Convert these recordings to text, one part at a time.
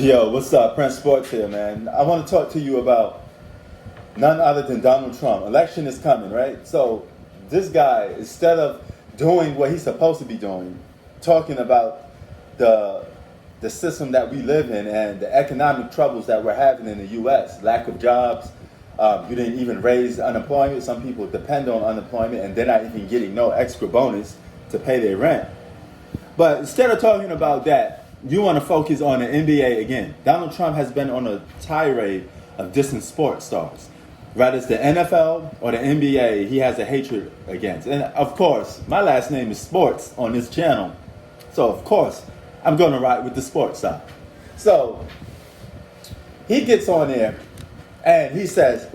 Yo, what's up? Prince Sports here, man. I want to talk to you about none other than Donald Trump. Election is coming, right? So this guy, instead of doing what he's supposed to be doing, talking about the system that we live in and the economic troubles that we're having in the U.S., lack of jobs, you didn't even raise unemployment. Some people depend on unemployment and they're not even getting no extra bonus to pay their rent. But instead of talking about that, you want to focus on the NBA again. Donald Trump has been on a tirade of dissing sports stars. Whether it's the NFL or the NBA, he has a hatred against. And of course, my last name is Sports on this channel. So of course, I'm going to ride with the sports side. So he gets on there and he says,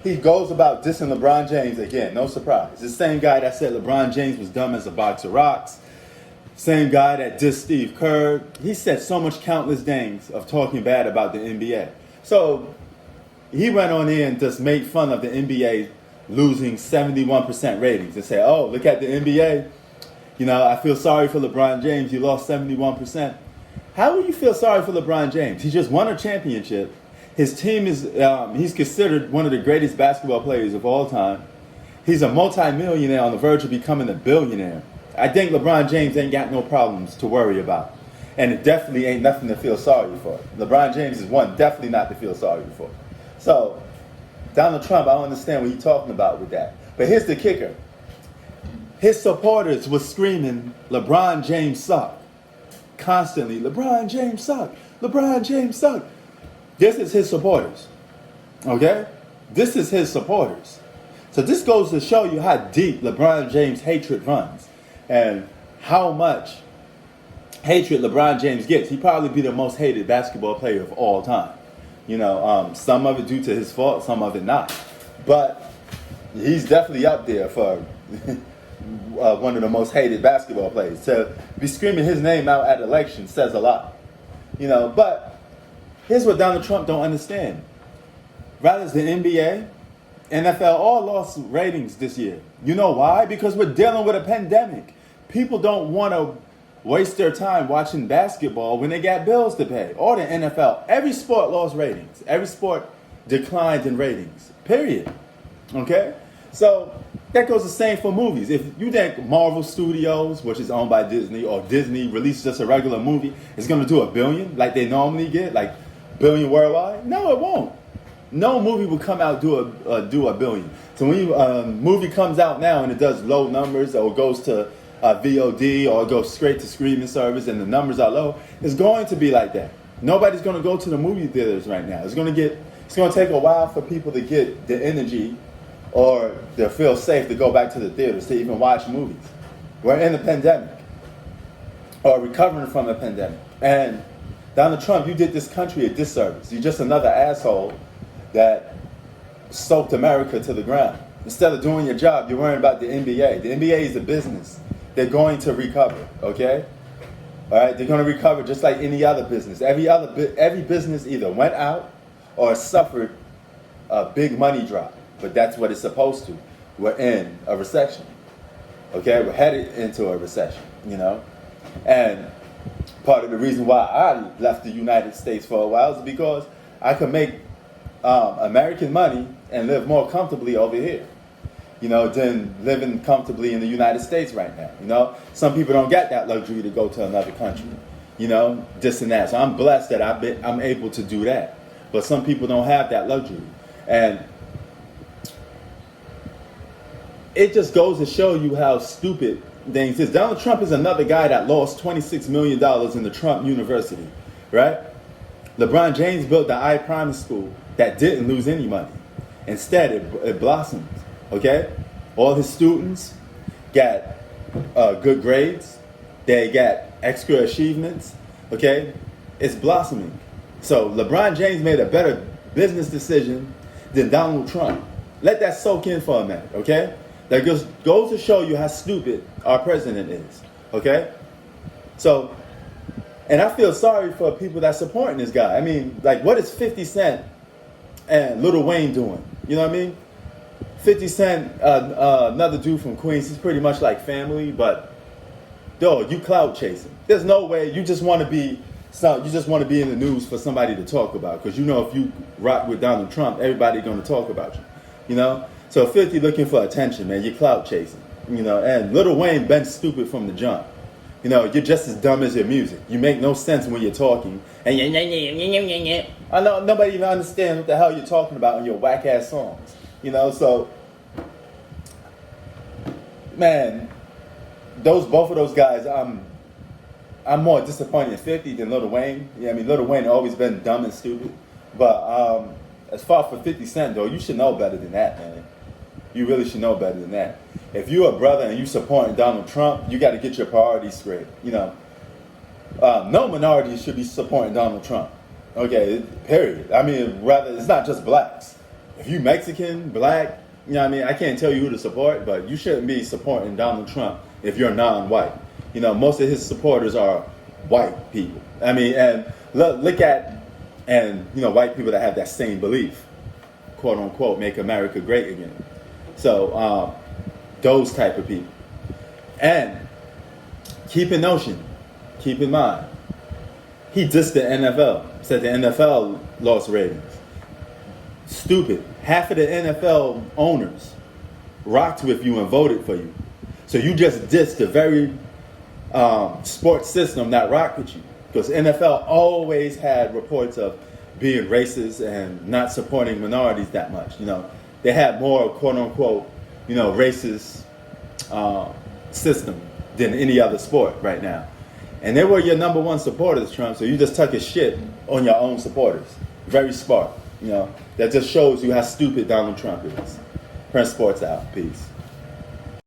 he goes about dissing LeBron James again. No surprise. The same guy that said LeBron James was dumb as a box of rocks. Same guy that dissed Steve Kerr. He said so much countless things of talking bad about the NBA. So he went on in and just made fun of the NBA losing 71% ratings and say, oh, look at the NBA. You know, I feel sorry for LeBron James. You lost 71%. How will you feel sorry for LeBron James? He just won a championship. His team is, he's considered one of the greatest basketball players of all time. He's a multi-millionaire on the verge of becoming a billionaire. I think LeBron James ain't got no problems to worry about. And it definitely ain't nothing to feel sorry for. LeBron James is one definitely not to feel sorry for. So, Donald Trump, I don't understand what he's talking about with that. But here's the kicker. His supporters were screaming, LeBron James suck. Constantly, LeBron James suck. LeBron James suck. This is his supporters. Okay? This is his supporters. So this goes to show you how deep LeBron James' hatred runs. And how much hatred LeBron James gets. He'd probably be the most hated basketball player of all time. You know, some of it due to his fault, some of it not. But he's definitely up there for one of the most hated basketball players. To be screaming his name out at elections says a lot. You know, but here's what Donald Trump don't understand. Rather the NBA, NFL all lost ratings this year. You know why? Because we're dealing with a pandemic. People don't want to waste their time watching basketball when they got bills to pay. Or the NFL. Every sport lost ratings. Every sport declined in ratings. Period. Okay? So that goes the same for movies. If you think Marvel Studios, which is owned by Disney, or Disney releases just a regular movie, it's going to do $1 billion like they normally get, like $1 billion worldwide? No, it won't. No movie will come out do $1 billion. So when a movie comes out now and it does low numbers or goes to VOD or it goes straight to streaming service and the numbers are low, it's going to be like that. Nobody's going to go to the movie theaters right now. It's going to take a while for people to get the energy or to feel safe to go back to the theaters to even watch movies. We're in a pandemic or recovering from a pandemic. And Donald Trump, you did this country a disservice. You're just another asshole that soaked America to the ground. Instead of doing your job, you're worrying about the NBA. The NBA is a business. They're going to recover, okay? All right, they're going to recover just like any other business. Every business either went out or suffered a big money drop. But that's what it's supposed to. We're in a recession, okay? We're headed into a recession, you know? And part of the reason why I left the United States for a while is because I could make American money and live more comfortably over here, you know, than living comfortably in the United States right now. You know, some people don't get that luxury to go to another country, you know, this and that. So I'm blessed that I'm able to do that. But some people don't have that luxury. And it just goes to show you how stupid things is. Donald Trump is another guy that lost $26 million in the Trump University, right? LeBron James built the I-Prime school that didn't lose any money. Instead, it blossomed, okay? All his students got good grades. They got extra achievements, okay? It's blossoming. So LeBron James made a better business decision than Donald Trump. Let that soak in for a minute, okay? That just goes to show you how stupid our president is, okay? So, and I feel sorry for people that supporting this guy. I mean, like, what is 50 Cent and Lil Wayne doing? You know what I mean? 50 Cent, another dude from Queens, he's pretty much like family, but, dog, you clout chasing. There's no way you just want to be So you just want to be in the news for somebody to talk about, because you know if you rock with Donald Trump, everybody's going to talk about you. You know, so 50 looking for attention, man. You're clout chasing. You know, and Lil Wayne been stupid from the jump. You know, you're just as dumb as your music. You make no sense when you're talking. And I know nobody even understands what the hell you're talking about in your whack ass songs. You know, so man, both of those guys, I'm more disappointed in 50 than Lil Wayne. Yeah, I mean, Lil Wayne always been dumb and stupid. But as far for 50 Cent, though, you should know better than that, man. You really should know better than that. If you're a brother and you supporting Donald Trump, you got to get your priorities straight. You know, no minority should be supporting Donald Trump. Okay, period. I mean, rather, it's not just blacks. If you Mexican, black, you know what I mean? I can't tell you who to support, but you shouldn't be supporting Donald Trump if you're non-white. You know, most of his supporters are white people. I mean, and look at, and, you know, white people that have that same belief, quote unquote, make America great again. So, those type of people. And keep in mind, he dissed the NFL, said the NFL lost ratings. Stupid. Half of the NFL owners rocked with you and voted for you. So you just dissed the very sports system that rocked with you. Because NFL always had reports of being racist and not supporting minorities that much. You know, they had more quote unquote, you know, racist system than any other sport right now. And they were your number one supporters, Trump, so you just took his shit on your own supporters. Very smart, you know. That just shows you how stupid Donald Trump is. Prince Sports out. Peace.